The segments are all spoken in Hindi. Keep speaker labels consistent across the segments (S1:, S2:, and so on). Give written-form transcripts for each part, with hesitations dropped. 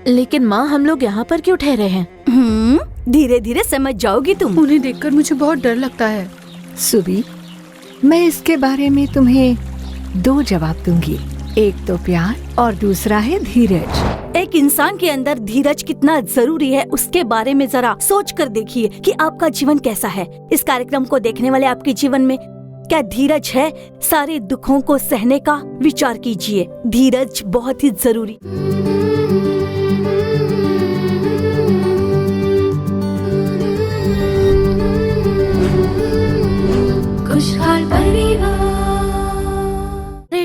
S1: लेकिन माँ, हम लोग यहाँ पर क्यों ठहरे हैं?
S2: धीरे धीरे समझ जाओगी तुम।
S3: उन्हें देखकर मुझे बहुत डर लगता है।
S4: सुबी, मैं इसके बारे में तुम्हें 2 जवाब दूंगी। एक तो प्यार और दूसरा है धीरज।
S2: एक इंसान के अंदर धीरज कितना जरूरी है उसके बारे में जरा सोच कर देखिए कि आपका जीवन कैसा है। इस कार्यक्रम को देखने वाले आपके जीवन में क्या धीरज है? सारे दुखों को सहने का विचार कीजिए। धीरज बहुत ही जरूरी।
S1: खुशहाल परिवार।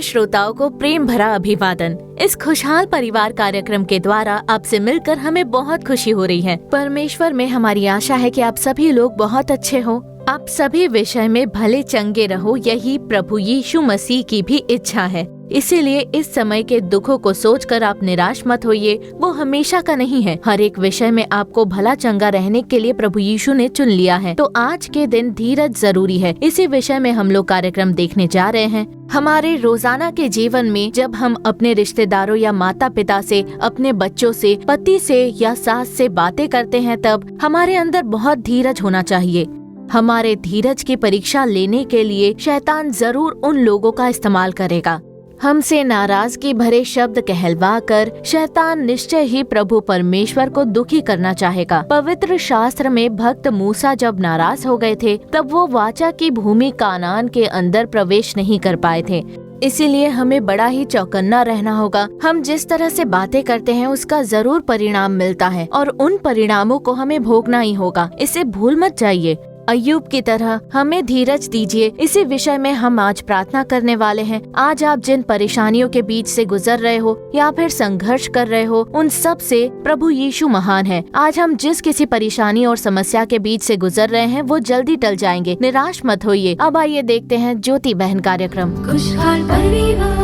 S1: श्रोताओं को प्रेम भरा अभिवादन। इस खुशहाल परिवार कार्यक्रम के द्वारा आपसे मिलकर हमें बहुत खुशी हो रही है। परमेश्वर में हमारी आशा है कि आप सभी लोग बहुत अच्छे हो, आप सभी विषय में भले चंगे रहो, यही प्रभु यीशु मसीह की भी इच्छा है। इसीलिए इस समय के दुखों को सोचकर आप निराश मत होइए, वो हमेशा का नहीं है। हर एक विषय में आपको भला चंगा रहने के लिए प्रभु यीशु ने चुन लिया है। तो आज के दिन धीरज जरूरी है, इसी विषय में हम लोग कार्यक्रम देखने जा रहे हैं। हमारे रोजाना के जीवन में जब हम अपने रिश्तेदारों या माता पिता से, अपने बच्चों से, पति से या सास से बातें करते हैं, तब हमारे अंदर बहुत धीरज होना चाहिए। हमारे धीरज की परीक्षा लेने के लिए शैतान जरूर उन लोगों का इस्तेमाल करेगा। हमसे नाराजगी भरे शब्द कहलवा कर शैतान निश्चय ही प्रभु परमेश्वर को दुखी करना चाहेगा। पवित्र शास्त्र में भक्त मूसा जब नाराज हो गए थे, तब वो वाचा की भूमि कानान के अंदर प्रवेश नहीं कर पाए थे। इसीलिए हमें बड़ा ही चौकन्ना रहना होगा। हम जिस तरह से बातें करते हैं उसका जरूर परिणाम मिलता है और उन परिणामों को हमें भोगना ही होगा। इसे भूल मत जाइए। अय्यूब की तरह हमें धीरज दीजिए। इसी विषय में हम आज प्रार्थना करने वाले हैं। आज आप जिन परेशानियों के बीच से गुजर रहे हो या फिर संघर्ष कर रहे हो, उन सब से प्रभु यीशु महान है। आज हम जिस किसी परेशानी और समस्या के बीच से गुजर रहे हैं वो जल्दी टल जाएंगे। निराश मत होइए। अब आइए देखते हैं ज्योति बहन कार्यक्रम खुशहाल परिवार।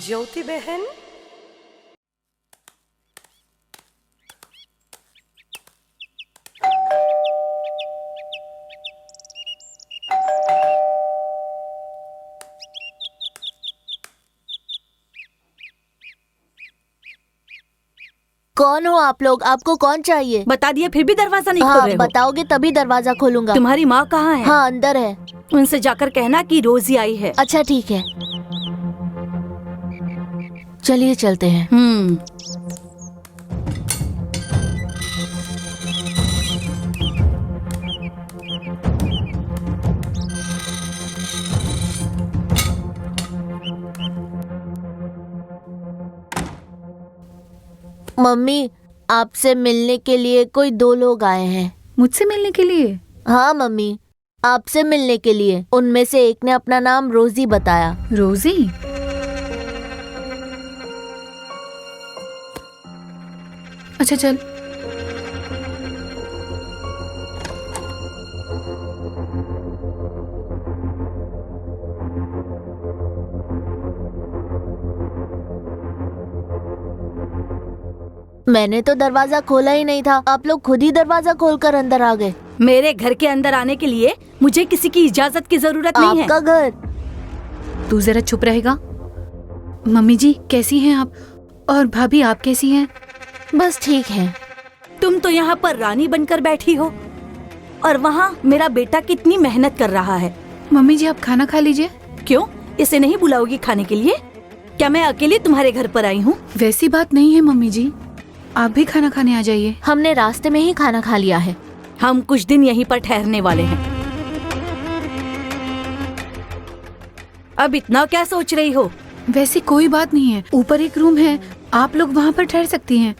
S5: ज्योति बहन,
S1: कौन हो आप लोग? आपको कौन चाहिए?
S2: बता दिया फिर भी दरवाजा नहीं खोल रहे हो।
S1: बताओगे तभी दरवाजा खोलूंगा।
S2: तुम्हारी माँ कहाँ है?
S1: हाँ, अंदर है।
S2: उनसे जाकर कहना कि रोजी आई है।
S1: अच्छा ठीक है, चलिए चलते हैं। मम्मी, आपसे मिलने के लिए कोई 2 लोग आए हैं।
S3: मुझसे मिलने के लिए?
S1: हाँ मम्मी, आपसे मिलने के लिए। उनमें से एक ने अपना नाम रोजी बताया।
S3: रोजी? अच्छा चल।
S1: मैंने तो दरवाजा खोला ही नहीं था, आप लोग खुद ही दरवाजा खोलकर अंदर आ गए।
S2: मेरे घर के अंदर आने के लिए मुझे किसी की इजाजत की जरूरत नहीं है।
S1: आपका घर।
S3: तू जरा चुप रहेगा। मम्मी जी कैसी हैं आप? और भाभी आप कैसी हैं?
S1: बस ठीक है।
S2: तुम तो यहाँ पर रानी बनकर बैठी हो और वहाँ मेरा बेटा कितनी मेहनत कर रहा है।
S3: मम्मी जी आप खाना खा लीजिए।
S2: क्यों, इसे नहीं बुलाओगी खाने के लिए? क्या मैं अकेले तुम्हारे घर पर आई हूँ?
S3: वैसी बात नहीं है मम्मी जी, आप भी खाना खाने आ जाइए।
S1: हमने रास्ते में ही खाना खा लिया है।
S2: हम कुछ दिन यहीं पर ठहरने वाले हैं। अब इतना क्या सोच रही हो?
S3: वैसे कोई बात नहीं है, ऊपर एक रूम है, आप लोग वहाँ पर ठहर सकती हैं।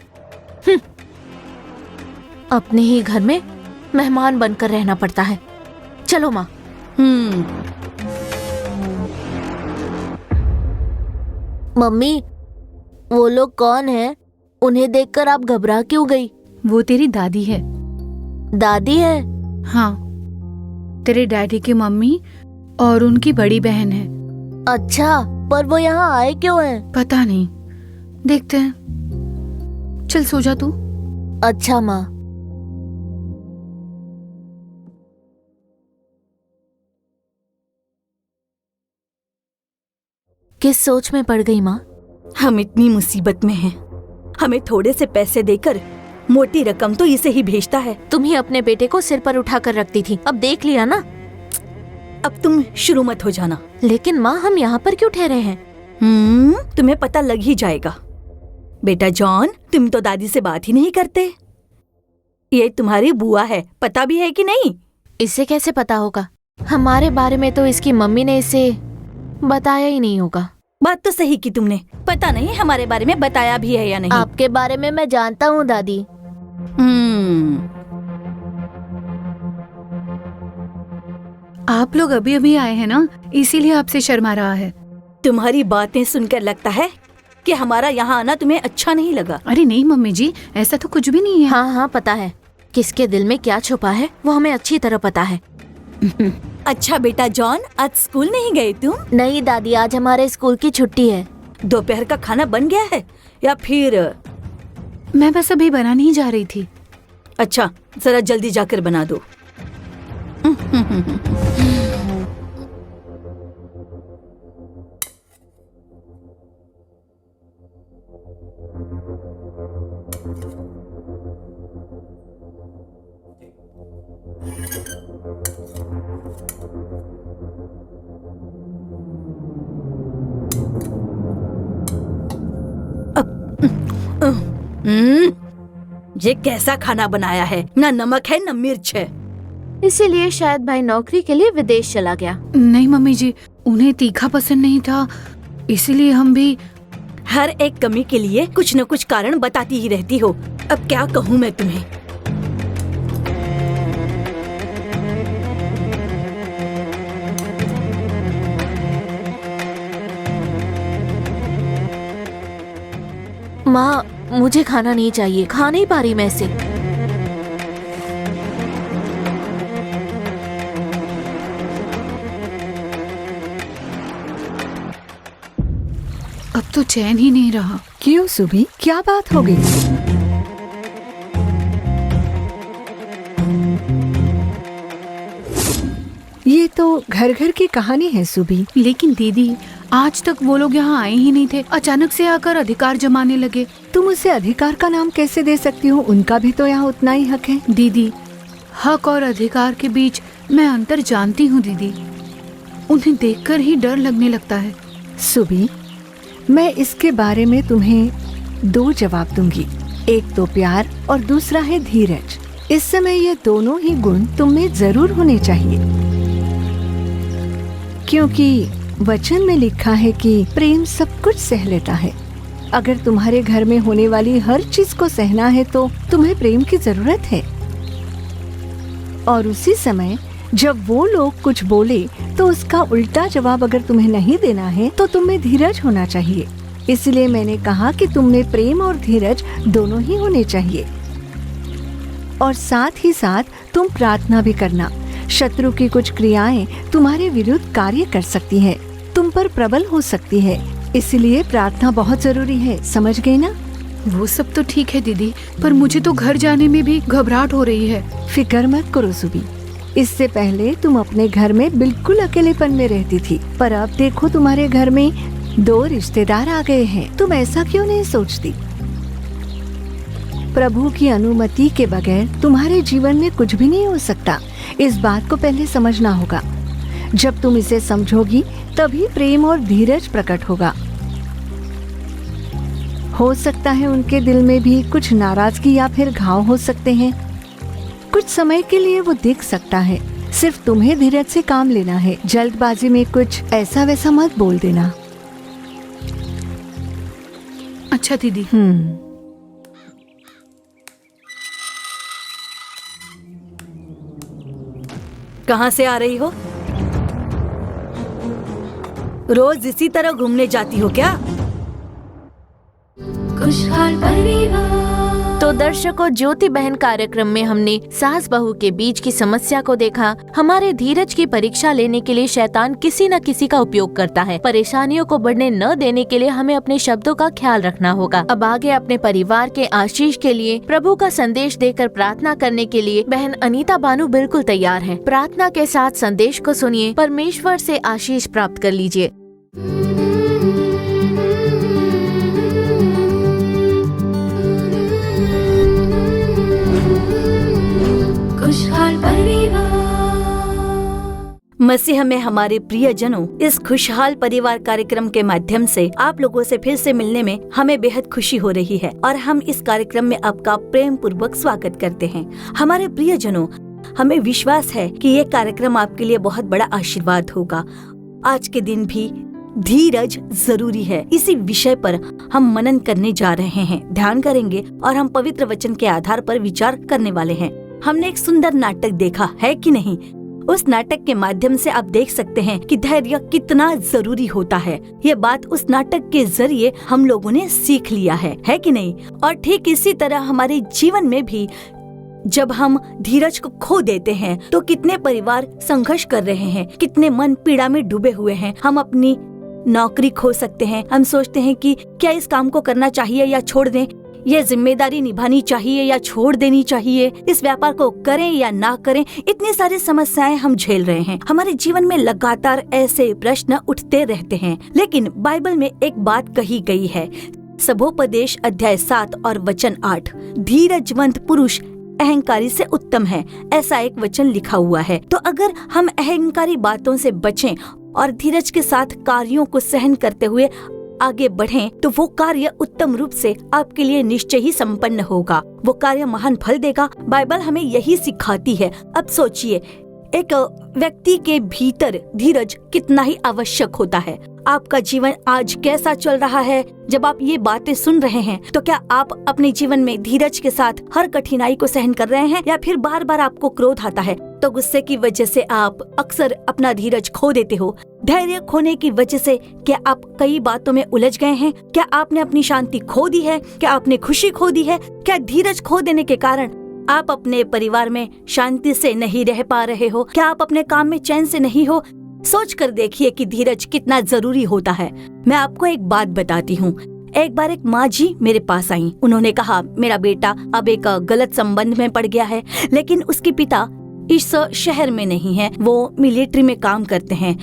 S1: अपने ही घर में मेहमान बनकर रहना पड़ता है। चलो माँ। मम्मी, वो लोग कौन हैं? उन्हें देखकर आप घबरा क्यों गई?
S3: वो तेरी दादी है।
S1: दादी है?
S3: हाँ, तेरे डैडी की मम्मी और उनकी बड़ी बहन है।
S1: अच्छा, पर वो यहाँ आए क्यों हैं?
S3: पता नहीं, देखते हैं। चल सो जा तू।
S1: अच्छा माँ। किस सोच में पड़ गई माँ?
S2: हम इतनी मुसीबत में हैं। हमें थोड़े से पैसे देकर मोटी रकम तो इसे ही भेजता है।
S1: तुम ही अपने बेटे को सिर पर उठा कर रखती थी, अब देख लिया ना।
S2: अब तुम शुरू मत हो जाना।
S1: लेकिन माँ, हम यहाँ पर क्यों ठहरे हैं?
S2: तुम्हें पता लग ही जाएगा। बेटा जॉन, तुम तो दादी से बात ही नहीं करते। ये तुम्हारी बुआ है, पता भी है कि नहीं?
S1: इसे कैसे पता होगा? हमारे बारे में तो इसकी मम्मी ने इसे बताया ही नहीं होगा।
S2: बात तो सही की तुमने। पता नहीं हमारे बारे में बताया भी है या नहीं।
S1: आपके बारे में मैं जानता हूँ दादी।
S3: आप लोग अभी अभी आए हैं ना, इसीलिए आपसे शर्मा रहा है।
S2: तुम्हारी बातें सुनकर लगता है कि हमारा यहाँ आना तुम्हें अच्छा नहीं लगा।
S3: अरे नहीं मम्मी जी, ऐसा तो कुछ भी नहीं है।
S1: हाँ हाँ, पता है किसके दिल में क्या छुपा है, वो हमें अच्छी तरह पता है।
S2: अच्छा बेटा जॉन, आज स्कूल नहीं गए तुम?
S1: नहीं दादी, आज हमारे स्कूल की छुट्टी है।
S2: दोपहर का खाना बन गया है या फिर?
S3: मैं बस अभी बनाने ही जा रही थी।
S2: अच्छा, जरा जल्दी जाकर बना दो। ये कैसा खाना बनाया है? ना नमक है ना मिर्च है।
S1: इसीलिए शायद भाई नौकरी के लिए विदेश चला गया।
S3: नहीं मम्मी जी, उन्हें तीखा पसंद नहीं था, इसीलिए हम भी।
S2: हर एक कमी के लिए कुछ न कुछ कारण बताती ही रहती हो। अब क्या कहूँ मैं तुम्हें।
S1: माँ, मुझे खाना नहीं चाहिए, खा नहीं पा रही मैं इसे।
S3: अब तो चैन ही नहीं रहा।
S4: क्यों सुबी, क्या बात हो गई? ये तो घर घर की कहानी है सुबी।
S3: लेकिन दीदी, आज तक वो लोग यहाँ आए ही नहीं थे, अचानक से आकर अधिकार जमाने लगे।
S4: तुम उसे अधिकार का नाम कैसे दे सकती हो? उनका भी तो यहाँ उतना ही हक है।
S3: दीदी, हक और अधिकार के बीच मैं अंतर जानती हूँ दीदी। उन्हें देखकर ही डर लगने लगता है।
S4: सुबी, मैं इसके बारे में तुम्हें 2 जवाब दूंगी। एक तो प्यार और दूसरा है धीरज। इस समय ये दोनों ही गुण तुम में जरूर होने चाहिए, क्योंकि वचन में लिखा है कि प्रेम सब कुछ सह लेता है। अगर तुम्हारे घर में होने वाली हर चीज को सहना है तो तुम्हें प्रेम की जरूरत है। और उसी समय जब वो लोग कुछ बोले तो उसका उल्टा जवाब अगर तुम्हें नहीं देना है तो तुम्हें धीरज होना चाहिए। इसलिए मैंने कहा कि तुम में प्रेम और धीरज दोनों ही होने चाहिए। और साथ ही साथ तुम प्रार्थना भी करना। शत्रु की कुछ क्रियाएं तुम्हारे विरुद्ध कार्य कर सकती हैं, तुम पर प्रबल हो सकती है, इसलिए प्रार्थना बहुत जरूरी है। समझ गई ना?
S3: वो सब तो ठीक है दीदी, पर मुझे तो घर जाने में भी घबराहट हो रही है।
S4: फिक्र मत करो सुबी, इससे पहले तुम अपने घर में बिल्कुल अकेलेपन में रहती थी, पर अब देखो तुम्हारे घर में 2 रिश्तेदार आ गए हैं। तुम ऐसा क्यों नहीं सोचती? प्रभु की अनुमति के बगैर तुम्हारे जीवन में कुछ भी नहीं हो सकता। इस बात को पहले समझना होगा। जब तुम इसे समझोगी तभी प्रेम और धीरज प्रकट होगा। हो सकता है उनके दिल में भी कुछ नाराजगी या फिर घाव हो सकते हैं। कुछ समय के लिए वो दिख सकता है, सिर्फ तुम्हें धीरज से काम लेना है। जल्दबाजी में कुछ ऐसा वैसा मत बोल देना।
S3: अच्छा दीदी।
S2: कहाँ से आ रही हो? रोज इसी तरह घूमने जाती हो क्या?
S1: खुशहाल परिवार। तो दर्शकों, ज्योति बहन कार्यक्रम में हमने सास बहू के बीच की समस्या को देखा। हमारे धीरज की परीक्षा लेने के लिए शैतान किसी न किसी का उपयोग करता है। परेशानियों को बढ़ने न देने के लिए हमें अपने शब्दों का ख्याल रखना होगा। अब आगे अपने परिवार के आशीष के लिए प्रभु का संदेश देकर प्रार्थना करने के लिए बहन अनीता बानू बिल्कुल तैयार है। प्रार्थना के साथ संदेश को सुनिए, परमेश्वर से आशीष प्राप्त कर लीजिए।
S2: मसीह में हमारे प्रियजनों, इस खुशहाल परिवार कार्यक्रम के माध्यम से आप लोगों से फिर से मिलने में हमें बेहद खुशी हो रही है और हम इस कार्यक्रम में आपका प्रेम पूर्वक स्वागत करते हैं। हमारे प्रियजनों, हमें विश्वास है कि ये कार्यक्रम आपके लिए बहुत बड़ा आशीर्वाद होगा। आज के दिन भी धीरज जरूरी है, इसी विषय पर हम मनन करने जा रहे हैं, ध्यान करेंगे और हम पवित्र वचन के आधार पर विचार करने वाले हैं। हमने एक सुंदर नाटक देखा है कि नहीं? उस नाटक के माध्यम से आप देख सकते हैं कि धैर्य कितना जरूरी होता है। ये बात उस नाटक के जरिए हम लोगों ने सीख लिया है कि नहीं? और ठीक इसी तरह हमारे जीवन में भी जब हम धीरज को खो देते हैं तो कितने परिवार संघर्ष कर रहे हैं, कितने मन पीड़ा में डूबे हुए हैं। हम अपनी नौकरी खो सकते हैं। हम सोचते हैं कि क्या इस काम को करना चाहिए या छोड़ दें, ये जिम्मेदारी निभानी चाहिए या छोड़ देनी चाहिए, इस व्यापार को करें या ना करें। इतनी सारी समस्याएं हम झेल रहे हैं। हमारे जीवन में लगातार ऐसे प्रश्न उठते रहते हैं। लेकिन बाइबल में एक बात कही गई है, सबोपदेश अध्याय 7 और वचन 8, धीरजवंत पुरुष अहंकारी से उत्तम है, ऐसा एक वचन लिखा हुआ है। तो अगर हम अहंकारी बातों से बचें और धीरज के साथ कार्यों को सहन करते हुए आगे बढ़ें, तो वो कार्य उत्तम रूप से आपके लिए निश्चय ही संपन्न होगा। वो कार्य महान फल देगा। बाइबल हमें यही सिखाती है। अब सोचिए, एक व्यक्ति के भीतर धीरज कितना ही आवश्यक होता है। आपका जीवन आज कैसा चल रहा है? जब आप ये बातें सुन रहे हैं तो क्या आप अपने जीवन में धीरज के साथ हर कठिनाई को सहन कर रहे हैं, या फिर बार बार आपको क्रोध आता है तो गुस्से की वजह से आप अक्सर अपना धीरज खो देते हो? धैर्य खोने की वजह से क्या आप कई बातों में उलझ गए हैं? क्या आपने अपनी शांति खो दी है? क्या आपने खुशी खो दी है? क्या धीरज खो देने के कारण आप अपने परिवार में शांति से नहीं रह पा रहे हो? क्या आप अपने काम में चैन से नहीं हो? सोच कर देखिए कि धीरज कितना जरूरी होता है। मैं आपको एक बात बताती हूँ। एक बार एक माँ जी मेरे पास आई। उन्होंने कहा, मेरा बेटा अब एक गलत संबंध में पड़ गया है, लेकिन उसके पिता इस शहर में नहीं है, वो मिलिट्री में काम करते हैं।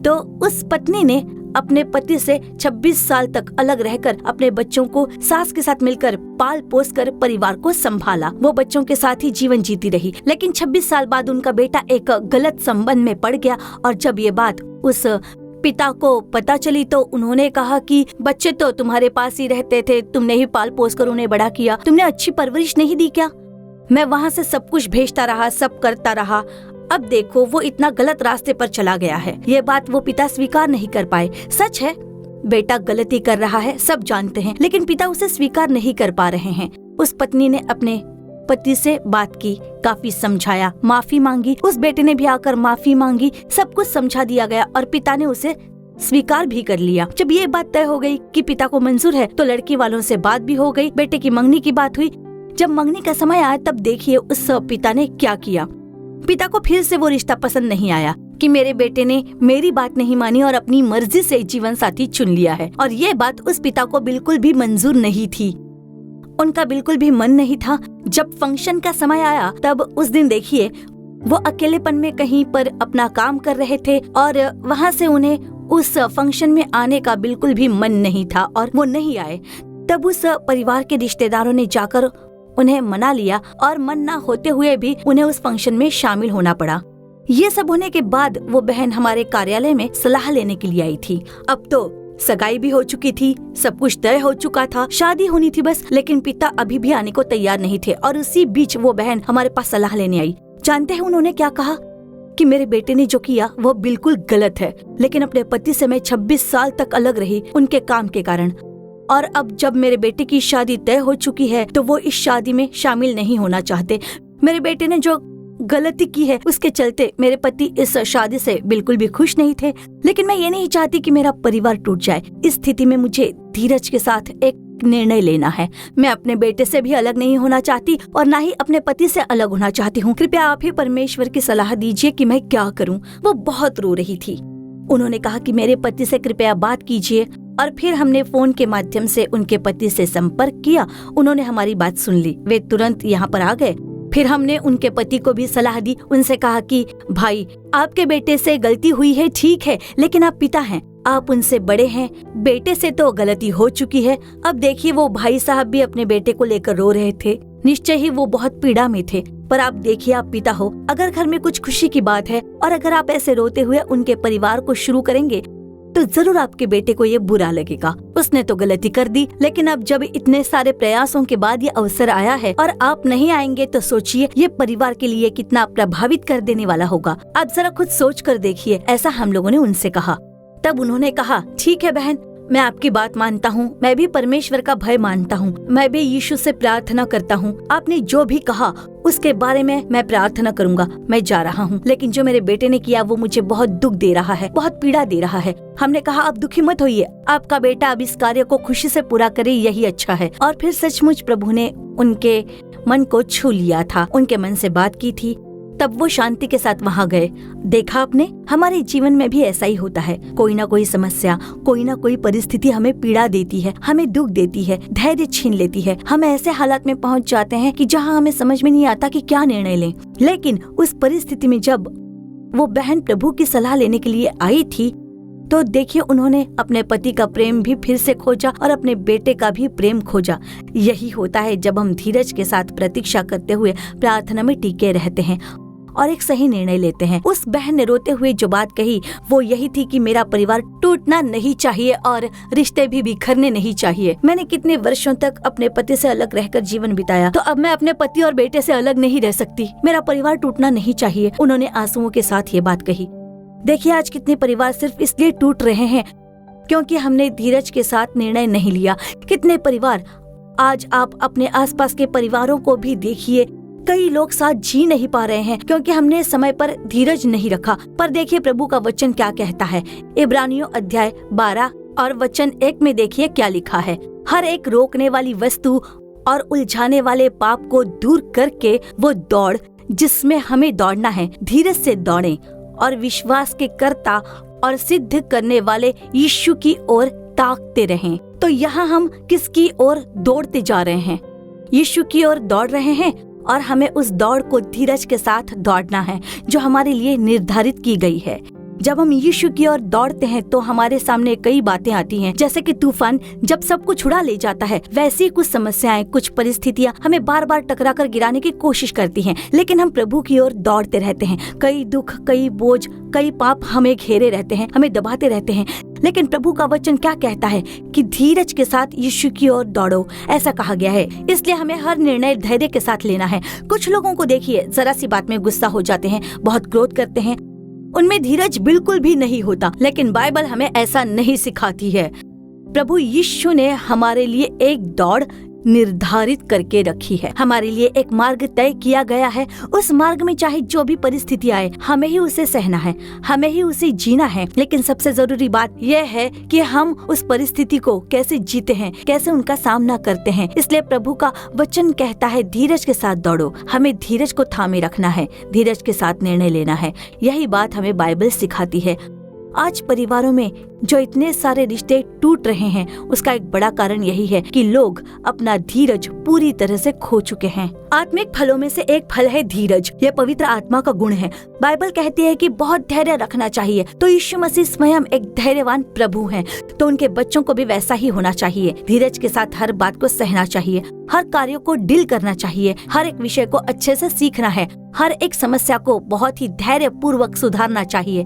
S2: तो उस पत्नी ने अपने पति से 26 साल तक अलग रहकर अपने बच्चों को सास के साथ मिलकर पाल पोस कर परिवार को संभाला। वो बच्चों के साथ ही जीवन जीती रही। लेकिन 26 साल बाद उनका बेटा एक गलत संबंध में पड़ गया, और जब ये बात उस पिता को पता चली तो उन्होंने कहा कि बच्चे तो तुम्हारे पास ही रहते थे, तुमने ही पाल पोस कर उन्हें बड़ा किया, तुमने अच्छी परवरिश नहीं दी क्या? मैं वहाँ से सब कुछ भेजता रहा, सब करता रहा, अब देखो वो इतना गलत रास्ते पर चला गया है। ये बात वो पिता स्वीकार नहीं कर पाए। सच है, बेटा गलती कर रहा है, सब जानते हैं, लेकिन पिता उसे स्वीकार नहीं कर पा रहे हैं। उस पत्नी ने अपने पति से बात की, काफी समझाया, माफी मांगी। उस बेटे ने भी आकर माफी मांगी, सब कुछ समझा दिया गया और पिता ने उसे स्वीकार भी कर लिया। जब ये बात तय हो गई कि पिता को मंजूर है तो लड़की वालों से बात भी हो गई, बेटे की मंगनी की बात हुई। जब मंगनी का समय आया तब देखिए उस पिता ने क्या किया। पिता को फिर से वो रिश्ता पसंद नहीं आया कि मेरे बेटे ने मेरी बात नहीं मानी और अपनी मर्जी से जीवन साथी चुन लिया है। और ये बात उस पिता को बिल्कुल भी मंजूर नहीं थी, उनका बिल्कुल भी मन नहीं था। जब फंक्शन का समय आया तब उस दिन देखिए वो अकेलेपन में कहीं पर अपना काम कर रहे थे और वहाँ से उन्हें उस फंक्शन में आने का बिल्कुल भी मन नहीं था और वो नहीं आए। तब उस परिवार के रिश्तेदारों ने जाकर उन्हें मना लिया और मन ना होते हुए भी उन्हें उस फंक्शन में शामिल होना पड़ा। ये सब होने के बाद वो बहन हमारे कार्यालय में सलाह लेने के लिए आई थी। अब तो सगाई भी हो चुकी थी, सब कुछ तय हो चुका था, शादी होनी थी बस, लेकिन पिता अभी भी आने को तैयार नहीं थे। और उसी बीच वो बहन हमारे पास सलाह लेने आई। जानते हैं उन्होंने क्या कहा? कि मेरे बेटे ने जो किया वो बिल्कुल गलत है, लेकिन अपने पति से मैं 26 साल तक अलग रही उनके काम के कारण। और अब जब मेरे बेटे की शादी तय हो चुकी है तो वो इस शादी में शामिल नहीं होना चाहते। मेरे बेटे ने जो गलती की है उसके चलते मेरे पति इस शादी से बिल्कुल भी खुश नहीं थे, लेकिन मैं ये नहीं चाहती कि मेरा परिवार टूट जाए। इस स्थिति में मुझे धीरज के साथ एक निर्णय लेना है। मैं अपने बेटे से भी अलग नहीं होना चाहती और ना ही अपने पति से अलग होना चाहती हूँ। कृपया आप ही परमेश्वर की सलाह दीजिए कि मैं क्या करूँ। वो बहुत रो रही थी। उन्होंने कहा कि मेरे पति से कृपया बात कीजिए, और फिर हमने फोन के माध्यम से उनके पति से संपर्क किया। उन्होंने हमारी बात सुन ली। वे तुरंत यहाँ पर आ गए। फिर हमने उनके पति को भी सलाह दी। उनसे कहा कि भाई, आपके बेटे से गलती हुई है, ठीक है, लेकिन आप पिता हैं, आप उनसे बड़े हैं। बेटे से तो गलती हो चुकी है। अब देखिए, वो भाई साहब भी अपने बेटे को लेकर रो रहे थे। निश्चय ही वो बहुत पीड़ा में थे। पर आप देखिए, आप पिता हो, अगर घर में कुछ खुशी की बात है और अगर आप ऐसे रोते हुए उनके परिवार को शुरू करेंगे तो जरूर आपके बेटे को ये बुरा लगेगा। उसने तो गलती कर दी, लेकिन अब जब इतने सारे प्रयासों के बाद ये अवसर आया है और आप नहीं आएंगे तो सोचिए ये परिवार के लिए कितना प्रभावित कर देने वाला होगा। आप जरा खुद सोच कर देखिए। ऐसा हम लोगों ने उनसे कहा। तब उन्होंने कहा, ठीक है बहन, मैं आपकी बात मानता हूँ। मैं भी परमेश्वर का भय मानता हूँ। मैं भी यीशु से प्रार्थना करता हूँ। आपने जो भी कहा उसके बारे में मैं प्रार्थना करूँगा। मैं जा रहा हूँ, लेकिन जो मेरे बेटे ने किया वो मुझे बहुत दुख दे रहा है, बहुत पीड़ा दे रहा है। हमने कहा, आप दुखी मत होइए, आपका बेटा अब इस कार्य को खुशी से पूरा करे, यही अच्छा है। और फिर सचमुच प्रभु ने उनके मन को छू लिया था, उनके मन से बात की थी। तब वो शांति के साथ वहाँ गए। देखा आपने, हमारे जीवन में भी ऐसा ही होता है। कोई ना कोई समस्या, कोई ना कोई परिस्थिति हमें पीड़ा देती है, हमें दुख देती है, धैर्य छीन लेती है। हम ऐसे हालात में पहुँच जाते हैं कि जहाँ हमें समझ में नहीं आता कि क्या निर्णय लें। लेकिन उस परिस्थिति में जब वो बहन प्रभु की सलाह लेने के लिए आई थी तो देखिए, उन्होंने अपने पति का प्रेम भी फिर से खोजा और अपने बेटे का भी प्रेम खोजा। यही होता है जब हम धीरज के साथ प्रतीक्षा करते हुए प्रार्थना में टिके रहते हैं और एक सही निर्णय लेते हैं। उस बहन ने रोते हुए जो बात कही वो यही थी कि मेरा परिवार टूटना नहीं चाहिए और रिश्ते भी बिखरने नहीं चाहिए। मैंने कितने वर्षों तक अपने पति से अलग रहकर जीवन बिताया, तो अब मैं अपने पति और बेटे से अलग नहीं रह सकती। मेरा परिवार टूटना नहीं चाहिए। उन्होंने आंसुओं के साथ ये बात कही। देखिए, आज कितने परिवार सिर्फ इसलिए टूट रहे हैं क्योंकि हमने धीरज के साथ निर्णय नहीं लिया। कितने परिवार, आज आप अपने आसपास के परिवारों को भी देखिए, कई लोग साथ जी नहीं पा रहे हैं क्योंकि हमने समय पर धीरज नहीं रखा। पर देखिए प्रभु का वचन क्या कहता है। इब्रानियों अध्याय 12 और वचन 1 में देखिए क्या लिखा है। हर एक रोकने वाली वस्तु और उलझाने वाले पाप को दूर करके वो दौड़ जिसमें हमें दौड़ना है, धीरज से दौड़ें और विश्वास के कर्ता और सिद्ध करने वाले यीशु की ओर ताकते रहें। तो यहाँ हम किसकी ओर दौड़ते जा रहे हैं? यीशु की ओर दौड़ रहे हैं और हमें उस दौड़ को धीरज के साथ दौड़ना है जो हमारे लिए निर्धारित की गई है। जब हम यीशु की ओर दौड़ते हैं तो हमारे सामने कई बातें आती हैं, जैसे कि तूफान जब सब कुछ उड़ा ले जाता है, वैसी कुछ समस्याएं, कुछ परिस्थितियां हमें बार बार टकरा कर गिराने की कोशिश करती हैं। लेकिन हम प्रभु की ओर दौड़ते रहते हैं। कई दुख, कई बोझ, कई पाप हमें घेरे रहते हैं, हमें दबाते रहते हैं। लेकिन प्रभु का वचन क्या कहता है कि धीरज के साथ यीशु की ओर दौड़ो, ऐसा कहा गया है। इसलिए हमें हर निर्णय धैर्य के साथ लेना है। कुछ लोगों को देखिए, जरा सी बात में गुस्सा हो जाते हैं, बहुत क्रोध करते हैं, उनमें धीरज बिल्कुल भी नहीं होता। लेकिन बाइबल हमें ऐसा नहीं सिखाती है। प्रभु यीशु ने हमारे लिए एक दौड़ निर्धारित करके रखी है, हमारे लिए एक मार्ग तय किया गया है। उस मार्ग में चाहे जो भी परिस्थिति आए, हमें ही उसे सहना है, हमें ही उसे जीना है। लेकिन सबसे जरूरी बात यह है कि हम उस परिस्थिति को कैसे जीते हैं, कैसे उनका सामना करते हैं। इसलिए प्रभु का वचन कहता है धीरज के साथ दौड़ो। हमें धीरज को थामे रखना है, धीरज के साथ निर्णय लेना है। यही बात हमें बाइबल सिखाती है। आज परिवारों में जो इतने सारे रिश्ते टूट रहे हैं, उसका एक बड़ा कारण यही है कि लोग अपना धीरज पूरी तरह से खो चुके हैं। आत्मिक फलों में से एक फल है धीरज। यह पवित्र आत्मा का गुण है। बाइबल कहती है कि बहुत धैर्य रखना चाहिए। तो यीशु मसीह स्वयं एक धैर्यवान प्रभु हैं, तो उनके बच्चों को भी वैसा ही होना चाहिए। धीरज के साथ हर बात को सहना चाहिए, हर कार्यों को डील करना चाहिए, हर एक विषय को अच्छे से सीखना है, हर एक समस्या को बहुत ही धैर्य पूर्वक सुधारना चाहिए।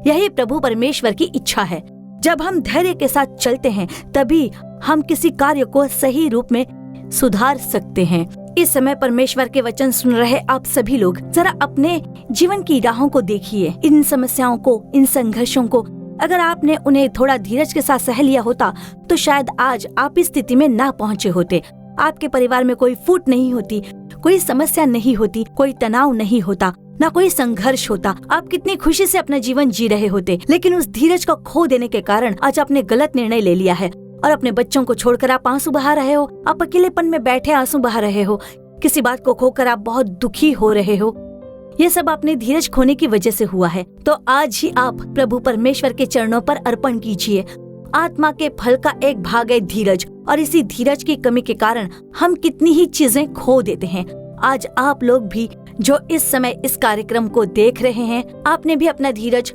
S2: यही प्रभु परमेश्वर की इच्छा है। जब हम धैर्य के साथ चलते हैं तभी हम किसी कार्य को सही रूप में सुधार सकते हैं। इस समय परमेश्वर के वचन सुन रहे आप सभी लोग जरा अपने जीवन की राहों को देखिए, इन समस्याओं को, इन संघर्षों को। अगर आपने उन्हें थोड़ा धीरज के साथ सह लिया होता तो शायद आज आप इस स्थिति में ना पहुँचे होते। आपके परिवार में कोई फूट नहीं होती, कोई समस्या नहीं होती, कोई तनाव नहीं होता, ना कोई संघर्ष होता। आप कितनी खुशी से अपना जीवन जी रहे होते। लेकिन उस धीरज को खो देने के कारण आज आपने गलत निर्णय ले लिया है और अपने बच्चों को छोड़कर आप आंसू बहा रहे हो। आप अकेलेपन में बैठे आंसू बहा रहे हो। किसी बात को खोकर आप बहुत दुखी हो रहे हो। ये सब आपने धीरज खोने की वजह से हुआ है। तो आज ही आप प्रभु परमेश्वर के चरणों पर अर्पण कीजिए। आत्मा के फल का एक भाग है धीरज, और इसी धीरज की कमी के कारण हम कितनी ही चीजें खो देते हैं। आज आप लोग भी जो इस समय इस कार्यक्रम को देख रहे हैं, आपने भी अपना धीरज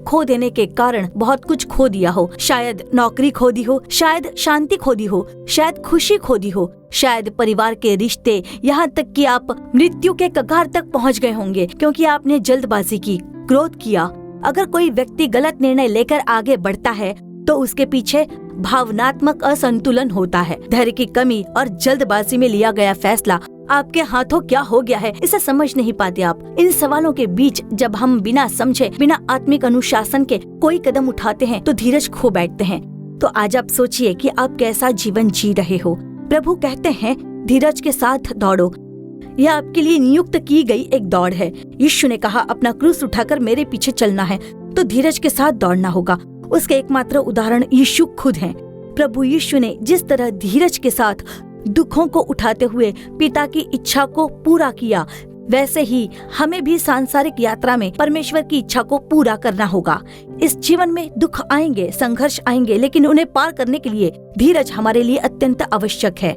S2: खो देने के कारण बहुत कुछ खो दिया हो। शायद नौकरी खो दी हो, शायद शांति खो दी हो, शायद खुशी खो दी हो, शायद परिवार के रिश्ते, यहाँ तक कि आप मृत्यु के कगार तक पहुँच गए होंगे क्योंकि आपने जल्दबाजी की, क्रोध किया। अगर कोई व्यक्ति गलत निर्णय लेकर आगे बढ़ता है तो उसके पीछे भावनात्मक असंतुलन होता है। धैर्य की कमी और जल्दबाजी में लिया गया फैसला आपके हाथों क्या हो गया है, इसे समझ नहीं पाते आप। इन सवालों के बीच जब हम बिना समझे, बिना आत्मिक अनुशासन के कोई कदम उठाते हैं तो धीरज खो बैठते हैं। तो आज आप सोचिए कि आप कैसा जीवन जी रहे हो। प्रभु कहते हैं धीरज के साथ दौड़ो। यह आपके लिए नियुक्त की गई एक दौड़ है। यीशु ने कहा अपना क्रूस उठाकर मेरे पीछे चलना है, तो धीरज के साथ दौड़ना होगा। उसके एकमात्र उदाहरण यीशु खुद हैं। प्रभु यीशु ने जिस तरह धीरज के साथ दुखों को उठाते हुए पिता की इच्छा को पूरा किया, वैसे ही हमें भी सांसारिक यात्रा में परमेश्वर की इच्छा को पूरा करना होगा। इस जीवन में दुख आएंगे, संघर्ष आएंगे, लेकिन उन्हें पार करने के लिए धीरज हमारे लिए अत्यंत आवश्यक है।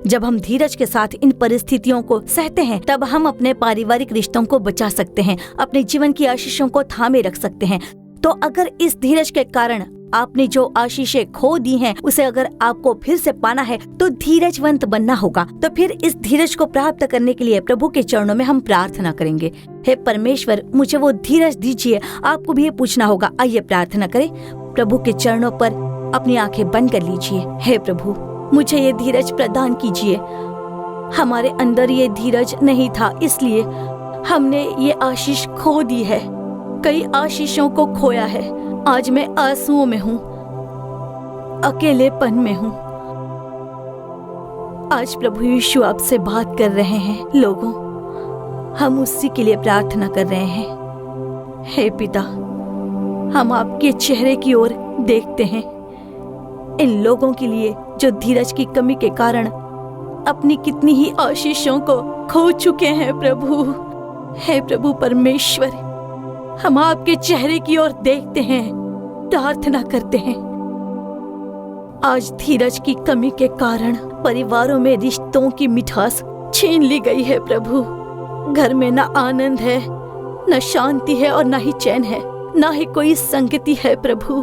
S2: जब हम धीरज के साथ इन परिस्थितियों को सहते हैं, तब हम अपने पारिवारिक रिश्तों को बचा सकते हैं, अपने जीवन की आशीषों को थामे रख सकते हैं। तो अगर इस धीरज के कारण आपने जो आशीषें खो दी हैं, उसे अगर आपको फिर से पाना है तो धीरजवंत बनना होगा। तो फिर इस धीरज को प्राप्त करने के लिए प्रभु के चरणों में हम प्रार्थना करेंगे। हे परमेश्वर, मुझे वो धीरज दीजिए। आपको भी ये पूछना होगा। आइए प्रार्थना करें। प्रभु के चरणों पर अपनी आंखें बंद कर लीजिए। हे प्रभु, मुझे ये धीरज प्रदान कीजिए। हमारे अंदर ये धीरज नहीं था, इसलिए हमने ये आशीष खो दी है। कई आशीषों को खोया है। आज मैं आंसुओं में हूँ, अकेलेपन में हूँ। आज प्रभु यीशु आपसे बात कर रहे हैं। लोगों, हम उसी के लिए प्रार्थना कर रहे हैं। हे पिता, हम आपके चेहरे की ओर देखते हैं। इन लोगों के लिए जो धीरज की कमी के कारण अपनी कितनी ही आशीषों को खो चुके हैं। प्रभु, हे प्रभु परमेश्वर, हम आपके चेहरे की ओर देखते हैं, प्रार्थना करते हैं। आज धीरज की कमी के कारण परिवारों में रिश्तों की मिठास छीन ली गई है। प्रभु, घर में ना आनंद है, न शांति है और न ही चैन है, ना ही कोई संगति है। प्रभु,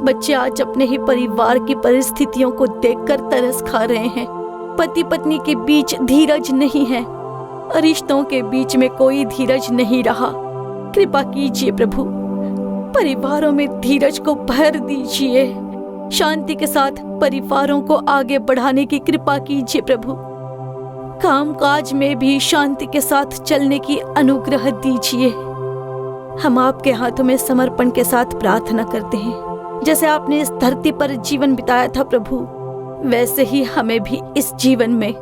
S2: बच्चे आज अपने ही परिवार की परिस्थितियों को देखकर तरस खा रहे हैं। पति पत्नी के बीच धीरज नहीं है, रिश्तों के बीच में कोई धीरज नहीं रहा। कृपा कीजिए प्रभु, परिवारों में धीरज को भर दीजिए। शांति के साथ परिवारों को आगे बढ़ाने की कृपा कीजिए प्रभु। कामकाज में भी शांति के साथ चलने की अनुग्रह दीजिए। हम आपके हाथों में समर्पण के साथ प्रार्थना करते हैं। जैसे आपने इस धरती पर जीवन बिताया था प्रभु, वैसे ही हमें भी इस जीवन में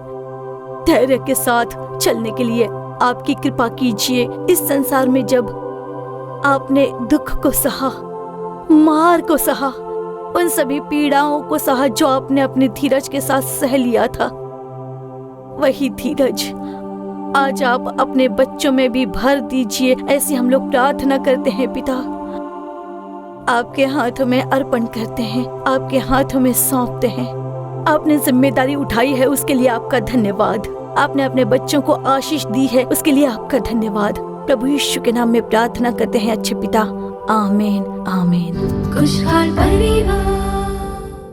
S2: धैर्य के साथ चलने के लिए आपकी कृपा कीजिए। इस संसार में जब आपने दुख को सहा, मार को सहा, उन सभी पीड़ाओं को सहा जो आपने अपने धीरज के साथ सह लिया था, वही धीरज आज आप अपने बच्चों में भी भर दीजिए। ऐसी हम लोग प्रार्थना करते हैं पिता। आपके हाथों में अर्पण करते हैं, आपके हाथों में सौंपते हैं। आपने जिम्मेदारी उठाई है, उसके लिए आपका धन्यवाद। आपने अपने बच्चों को आशीष दी है, उसके लिए आपका धन्यवाद। प्रभु यीशु के नाम में प्रार्थना करते हैं अच्छे पिता। आमीन, आमीन।
S1: खुशहाल परिवार।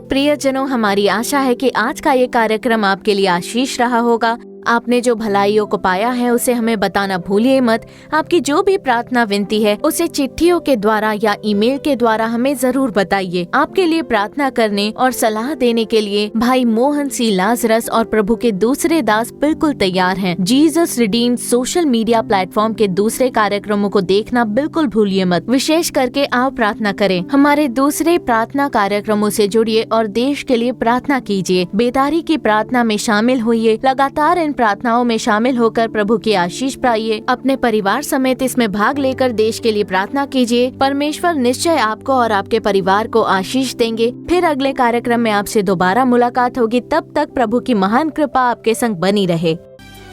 S1: प्रियजनों, हमारी आशा है कि आज का ये कार्यक्रम आपके लिए आशीष रहा होगा। आपने जो भलाइयों को पाया है उसे हमें बताना भूलिए मत। आपकी जो भी प्रार्थना विनती है उसे चिट्ठियों के द्वारा या ईमेल के द्वारा हमें जरूर बताइए। आपके लिए प्रार्थना करने और सलाह देने के लिए भाई मोहन सी लाजरस और प्रभु के दूसरे दास बिल्कुल तैयार हैं। Jesus redeemed social media platform के दूसरे कार्यक्रमों को देखना बिल्कुल भूलिए मत। विशेष करके आप प्रार्थना करें, हमारे दूसरे प्रार्थना कार्यक्रमों से जुड़िए और देश के लिए प्रार्थना कीजिए। बेदारी की प्रार्थना में शामिल होइए। लगातार इन प्रार्थनाओं में शामिल होकर प्रभु की आशीष पाइए। अपने परिवार समेत इसमें भाग लेकर देश के लिए प्रार्थना कीजिए। परमेश्वर निश्चय आपको और आपके परिवार को आशीष देंगे। फिर अगले कार्यक्रम में आपसे दोबारा मुलाकात होगी। तब तक प्रभु की महान कृपा आपके संग बनी रहे।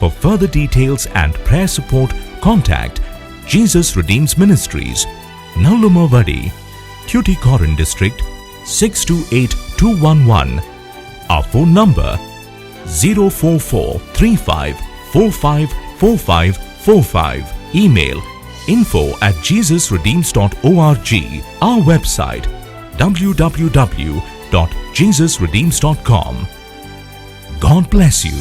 S5: For further details and prayer support, contact Jesus Redeems Ministries, Nallumavadi, Tuticorin District, 628211. Our phone number 04435454545. Email info@jesusredeems.org. Our website www.jesusredeems.com. God bless you.